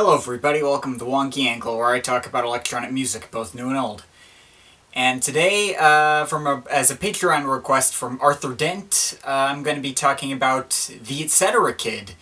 Hello everybody, welcome to the Wonky Ankle, where I talk about electronic music, both new and old. And today, as a Patreon request from Arthur Dent, I'm going to be talking about the Etcetera Kid.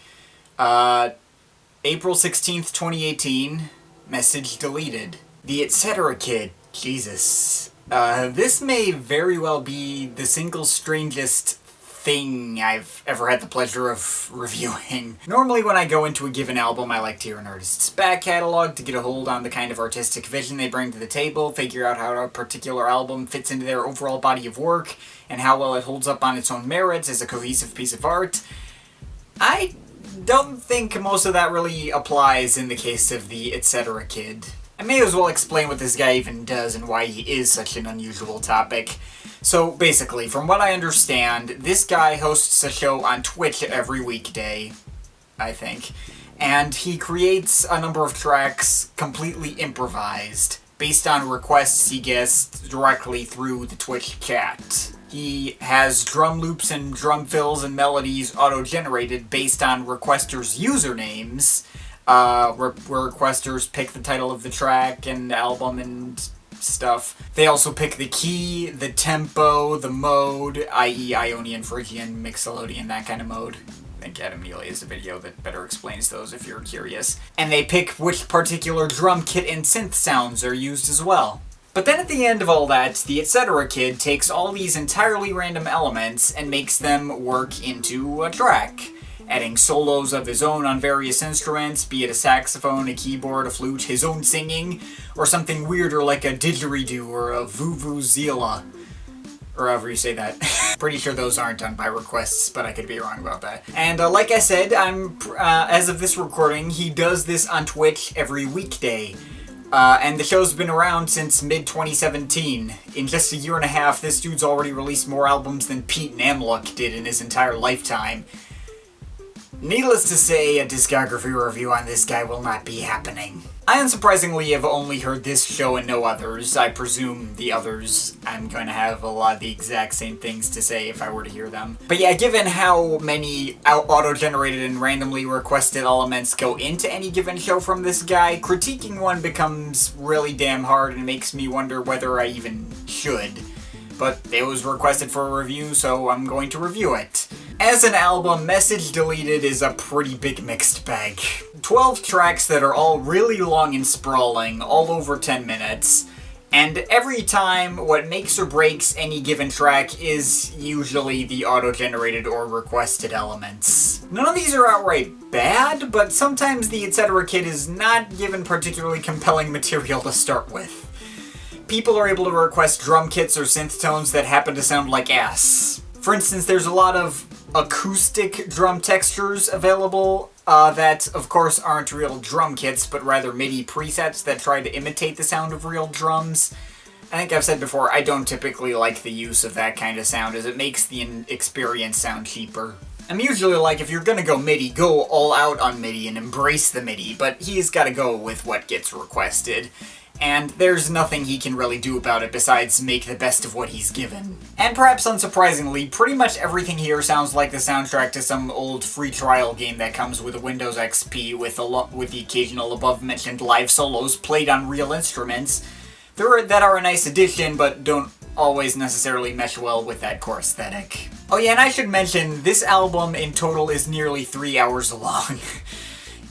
April 16th, 2018, message deleted. The Etcetera Kid, Jesus. This may very well be the single strangest thing I've ever had the pleasure of reviewing. Normally when I go into a given album, I like to hear an artist's back catalog to get a hold on the kind of artistic vision they bring to the table, figure out how a particular album fits into their overall body of work, and how well it holds up on its own merits as a cohesive piece of art. I don't think most of that really applies in the case of the Etcetera Kid. I may as well explain what this guy even does and why he is such an unusual topic. So basically, from what I understand, this guy hosts a show on Twitch every weekday, I think, and he creates a number of tracks completely improvised, based on requests he gets directly through the Twitch chat. He has drum loops and drum fills and melodies auto-generated based on requesters' usernames. Where requesters pick the title of the track and album and stuff. They also pick the key, the tempo, the mode, i.e. Ionian, Phrygian, Mixolydian, that kind of mode. I think Adam Neely has a video that better explains those if you're curious. And they pick which particular drum kit and synth sounds are used as well. But then at the end of all that, the Etcetera Kid takes all these entirely random elements and makes them work into a track, adding solos of his own on various instruments, be it a saxophone, a keyboard, a flute, his own singing, or something weirder like a didgeridoo or a vuvuzela, or however you say that. Pretty sure those aren't done by requests, but I could be wrong about that. And like I said, as of this recording, he does this on Twitch every weekday. And the show's been around since mid-2017. In just a year and a half, this dude's already released more albums than Pete Namlock did in his entire lifetime. Needless to say, a discography review on this guy will not be happening. I unsurprisingly have only heard this show and no others. I presume the others, I'm going to have a lot of the exact same things to say if I were to hear them. But yeah, given how many auto-generated and randomly requested elements go into any given show from this guy, critiquing one becomes really damn hard and makes me wonder whether I even should. But it was requested for a review, so I'm going to review it. As an album, Message Deleted is a pretty big mixed bag. 12 tracks that are all really long and sprawling, all over 10 minutes, and every time what makes or breaks any given track is usually the auto-generated or requested elements. None of these are outright bad, but sometimes the Etcetera Kid is not given particularly compelling material to start with. People are able to request drum kits or synth tones that happen to sound like ass. For instance, there's a lot of acoustic drum textures available that, of course, aren't real drum kits, but rather MIDI presets that try to imitate the sound of real drums. I think I've said before, I don't typically like the use of that kind of sound, as it makes the experience sound cheaper. I'm usually like, if you're gonna go MIDI, go all out on MIDI and embrace the MIDI, but he's gotta go with what gets requested. And there's nothing he can really do about it besides make the best of what he's given. And perhaps unsurprisingly, pretty much everything here sounds like the soundtrack to some old free trial game that comes with a Windows XP with the occasional above-mentioned live solos played on real instruments that are a nice addition, but don't always necessarily mesh well with that core aesthetic. Oh yeah, and I should mention, this album in total is nearly 3 hours long.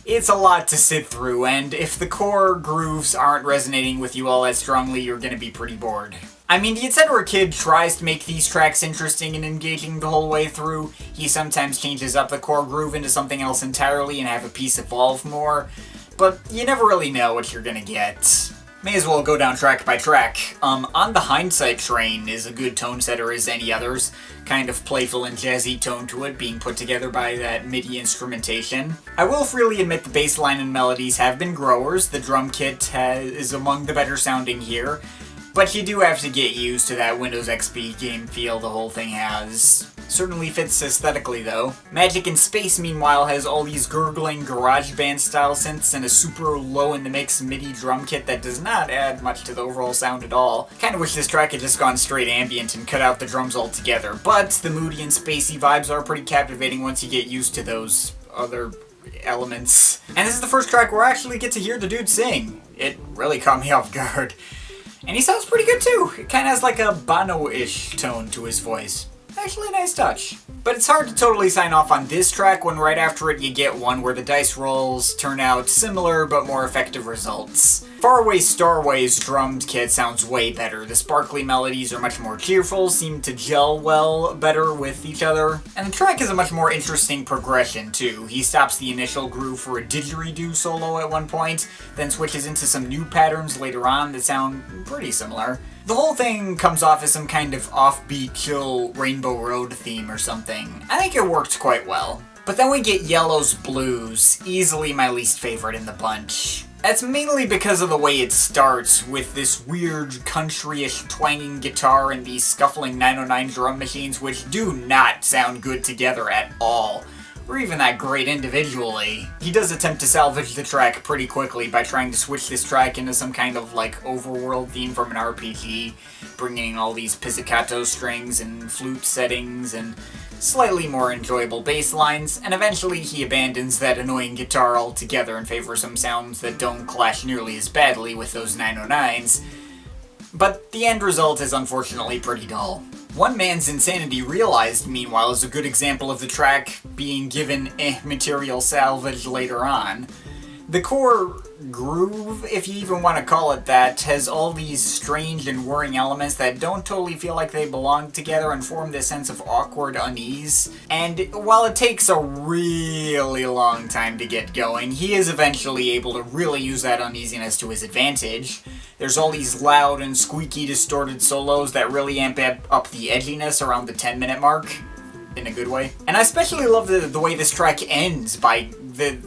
It's a lot to sit through, and if the core grooves aren't resonating with you all that strongly, you're gonna be pretty bored. I mean, the Etcetera Kid tries to make these tracks interesting and engaging the whole way through. He sometimes changes up the core groove into something else entirely and have a piece evolve more, but you never really know what you're gonna get. May as well go down track by track. On the Hindsight train is a good tone setter as any others. Kind of playful and jazzy tone to it, being put together by that MIDI instrumentation. I will freely admit the bass line and melodies have been growers. The drum kit is among the better sounding here. But you do have to get used to that Windows XP game feel the whole thing has. Certainly fits aesthetically, though. Magic in Space, meanwhile, has all these gurgling GarageBand-style synths and a super low-in-the-mix MIDI drum kit that does not add much to the overall sound at all. Kinda wish this track had just gone straight ambient and cut out the drums altogether, but the moody and spacey vibes are pretty captivating once you get used to those other elements. And this is the first track where I actually get to hear the dude sing. It really caught me off guard. And he sounds pretty good too. It kind of has like a Bono-ish tone to his voice. Actually a nice touch. But it's hard to totally sign off on this track when right after it you get one where the dice rolls turn out similar but more effective results. Faraway Starway's drummed kit sounds way better. The sparkly melodies are much more cheerful, seem to gel well better with each other. And the track has a much more interesting progression too. He stops the initial groove for a didgeridoo solo at one point, then switches into some new patterns later on that sound pretty similar. The whole thing comes off as some kind of offbeat, chill Rainbow Road theme or something. I think it worked quite well. But then we get Yellow's Blues, easily my least favorite in the bunch. That's mainly because of the way it starts, with this weird country-ish twanging guitar and these scuffling 909 drum machines which do not sound good together at all. Or even that great individually. He does attempt to salvage the track pretty quickly by trying to switch this track into some kind of like overworld theme from an RPG, bringing all these pizzicato strings and flute settings and slightly more enjoyable bass lines, and eventually he abandons that annoying guitar altogether in favor of some sounds that don't clash nearly as badly with those 909s. But the end result is unfortunately pretty dull. One Man's Insanity Realized, meanwhile, is a good example of the track being given material salvage later on. The core groove, if you even want to call it that, has all these strange and worrying elements that don't totally feel like they belong together and form this sense of awkward unease. And while it takes a really long time to get going, he is eventually able to really use that uneasiness to his advantage. There's all these loud and squeaky distorted solos that really amp up the edginess around the 10-minute mark. In a good way. And I especially love the way this track ends by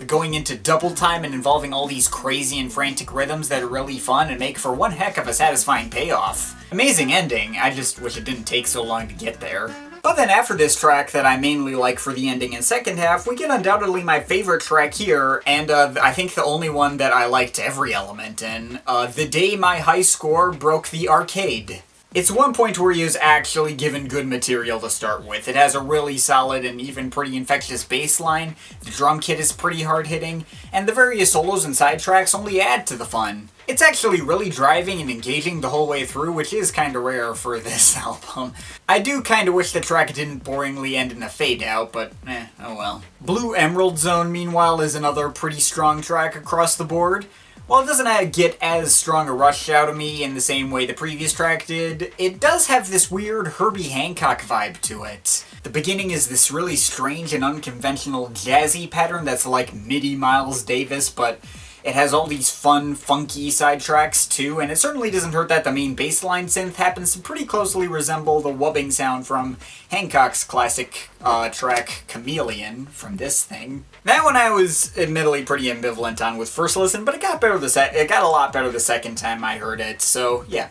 going into double time and involving all these crazy and frantic rhythms that are really fun and make for one heck of a satisfying payoff. Amazing ending, I just wish it didn't take so long to get there. But then after this track that I mainly like for the ending and second half, we get undoubtedly my favorite track here, and I think the only one that I liked every element in, The Day My High Score Broke the Arcade. It's one point where he is actually given good material to start with. It has a really solid and even pretty infectious bass line, the drum kit is pretty hard-hitting, and the various solos and side tracks only add to the fun. It's actually really driving and engaging the whole way through, which is kinda rare for this album. I do kinda wish the track didn't boringly end in a fade-out, but oh well. Blue Emerald Zone, meanwhile, is another pretty strong track across the board. While it doesn't get as strong a rush out of me in the same way the previous track did, it does have this weird Herbie Hancock vibe to it. The beginning is this really strange and unconventional jazzy pattern that's like MIDI Miles Davis, but it has all these fun, funky side tracks too, and it certainly doesn't hurt that the main bassline synth happens to pretty closely resemble the wubbing sound from Hancock's classic track Chameleon from this thing. That one I was admittedly pretty ambivalent on with first listen, but it got a lot better the second time I heard it, so yeah.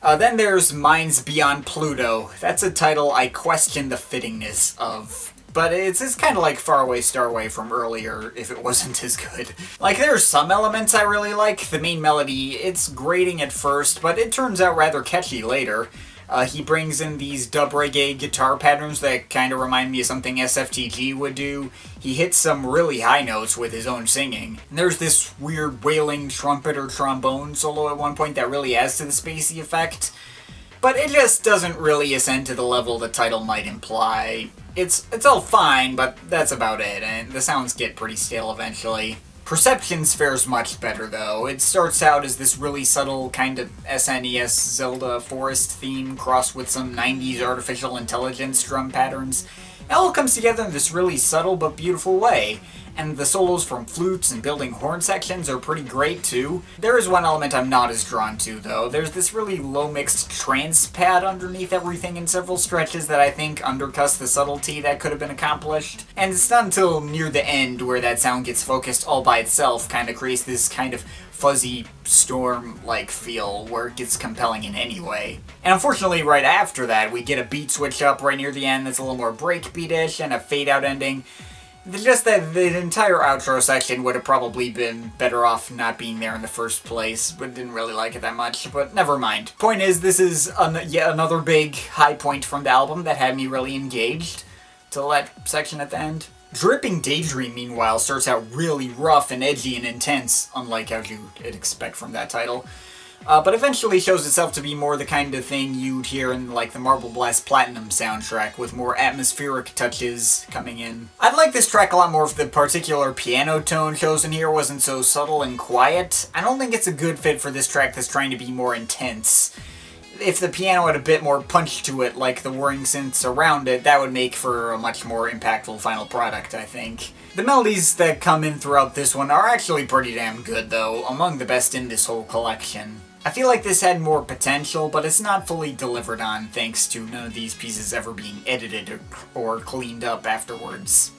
Then there's Minds Beyond Pluto. That's a title I question the fittingness of. But it's kind of like Faraway Starway from earlier, if it wasn't as good. Like, there are some elements I really like. The main melody, it's grating at first, but it turns out rather catchy later. He brings in these dub reggae guitar patterns that kind of remind me of something SFTG would do. He hits some really high notes with his own singing. And there's this weird wailing trumpet or trombone solo at one point that really adds to the spacey effect. But it just doesn't really ascend to the level the title might imply. It's all fine, but that's about it, and the sounds get pretty stale eventually. Perceptions fares much better, though. It starts out as this really subtle kind of SNES Zelda forest theme crossed with some 90s artificial intelligence drum patterns. It all comes together in this really subtle but beautiful way, and the solos from flutes and building horn sections are pretty great too. There is one element I'm not as drawn to though. There's this really low-mixed trance pad underneath everything in several stretches that I think undercuts the subtlety that could have been accomplished. And it's not until near the end where that sound gets focused all by itself, kind of creates this kind of fuzzy storm-like feel where it gets compelling in any way. And unfortunately right after that we get a beat switch up right near the end that's a little more breakbeat-ish and a fade-out ending. Just that the entire outro section would have probably been better off not being there in the first place, but didn't really like it that much, but never mind. Point is, this is yet another big high point from the album that had me really engaged till that section at the end. Dripping Daydream, meanwhile, starts out really rough and edgy and intense, unlike how you'd expect from that title. But eventually shows itself to be more the kind of thing you'd hear in like the Marble Blast Platinum soundtrack, with more atmospheric touches coming in. I'd like this track a lot more if the particular piano tone chosen here wasn't so subtle and quiet. I don't think it's a good fit for this track that's trying to be more intense. If the piano had a bit more punch to it, like the whirring synths around it, that would make for a much more impactful final product, I think. The melodies that come in throughout this one are actually pretty damn good, though, among the best in this whole collection. I feel like this had more potential, but it's not fully delivered on thanks to none of these pieces ever being edited or cleaned up afterwards.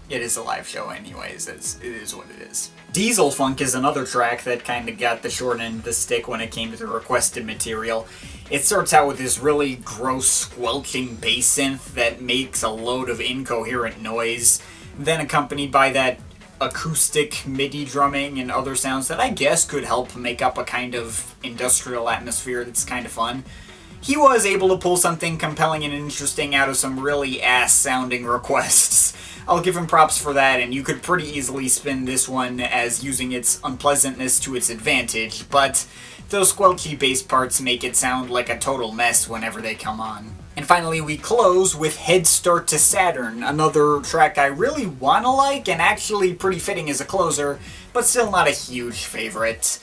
It is a live show anyways, it is what it is. Diesel Funk is another track that kinda got the short end of the stick when it came to the requested material. It starts out with this really gross squelching bass synth that makes a load of incoherent noise, then accompanied by that acoustic MIDI drumming and other sounds that I guess could help make up a kind of industrial atmosphere that's kind of fun. He was able to pull something compelling and interesting out of some really ass-sounding requests. I'll give him props for that, and you could pretty easily spin this one as using its unpleasantness to its advantage, but those squelchy bass parts make it sound like a total mess whenever they come on. And finally, we close with Head Start to Saturn, another track I really wanna like, and actually pretty fitting as a closer, but still not a huge favorite.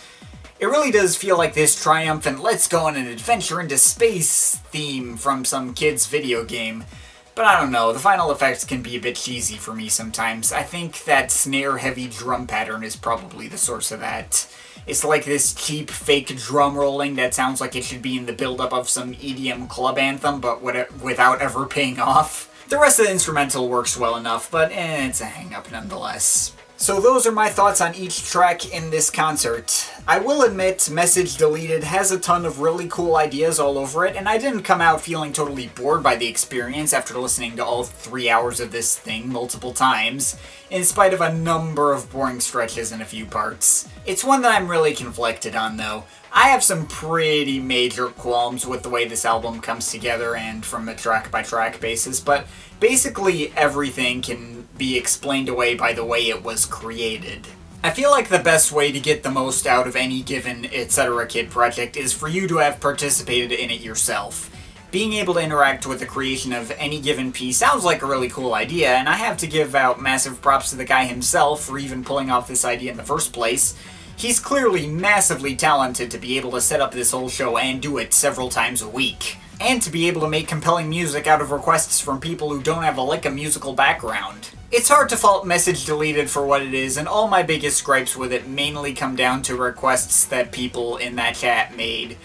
It really does feel like this triumphant let's go on an adventure into space theme from some kid's video game. But I don't know, the final effects can be a bit cheesy for me sometimes. I think that snare-heavy drum pattern is probably the source of that. It's like this cheap, fake drum rolling that sounds like it should be in the build-up of some EDM club anthem, but without ever paying off. The rest of the instrumental works well enough, but it's a hang-up nonetheless. So those are my thoughts on each track in this concert. I will admit, Message Deleted has a ton of really cool ideas all over it, and I didn't come out feeling totally bored by the experience after listening to all 3 hours of this thing multiple times, in spite of a number of boring stretches in a few parts. It's one that I'm really conflicted on, though. I have some pretty major qualms with the way this album comes together and from a track-by-track basis, but basically everything can be explained away by the way it was created. I feel like the best way to get the most out of any given Etcetera Kid project is for you to have participated in it yourself. Being able to interact with the creation of any given piece sounds like a really cool idea, and I have to give out massive props to the guy himself for even pulling off this idea in the first place. He's clearly massively talented to be able to set up this whole show and do it several times a week. And to be able to make compelling music out of requests from people who don't have a lick of musical background. It's hard to fault Message Deleted for what it is, and all my biggest gripes with it mainly come down to requests that people in that chat made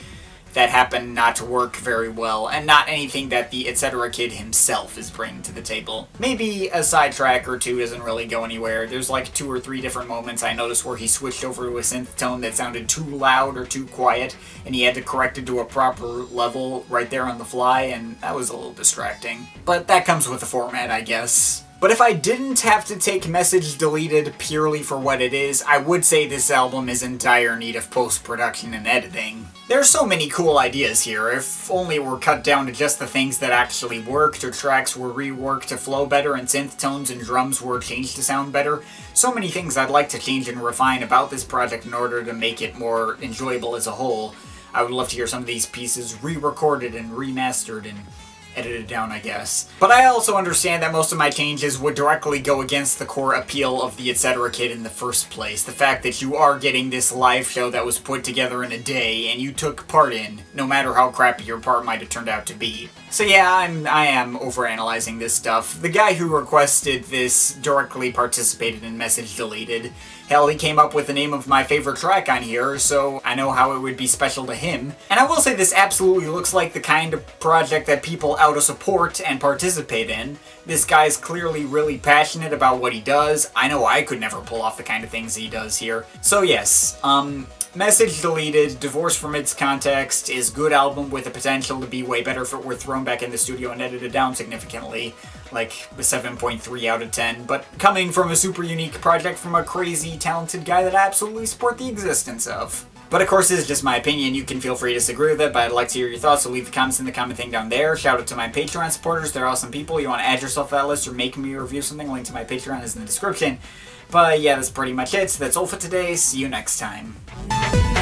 that happen not to work very well, and not anything that the Etcetera Kid himself is bringing to the table. Maybe a sidetrack or two doesn't really go anywhere. There's like 2 or 3 different moments I noticed where he switched over to a synth tone that sounded too loud or too quiet, and he had to correct it to a proper level right there on the fly, and that was a little distracting. But that comes with the format, I guess. But if I didn't have to take Message Deleted purely for what it is, I would say this album is in dire need of post-production and editing. There are so many cool ideas here. If only it were cut down to just the things that actually worked, or tracks were reworked to flow better, and synth tones and drums were changed to sound better. So many things I'd like to change and refine about this project in order to make it more enjoyable as a whole. I would love to hear some of these pieces re-recorded and remastered and edited down, I guess. But I also understand that most of my changes would directly go against the core appeal of the Etcetera Kid in the first place. The fact that you are getting this live show that was put together in a day and you took part in, no matter how crappy your part might have turned out to be. So yeah, I am overanalyzing this stuff. The guy who requested this directly participated in Message Deleted. Hell, he came up with the name of my favorite track on here, so I know how it would be special to him. And I will say this absolutely looks like the kind of project that people out of support and participate in. This guy's clearly really passionate about what he does. I know I could never pull off the kind of things he does here. So yes, Message Deleted, divorced from its context, is good album with the potential to be way better if it were thrown back in the studio and edited down significantly, like a 7.3 out of 10, but coming from a super unique project from a crazy talented guy that I absolutely support the existence of. But of course, this is just my opinion. You can feel free to disagree with it, but I'd like to hear your thoughts, so leave the comments in the comment thing down there. Shout out to my Patreon supporters. They're awesome people. You want to add yourself to that list or make me review something, link to my Patreon is in the description. But yeah, that's pretty much it. So that's all for today. See you next time.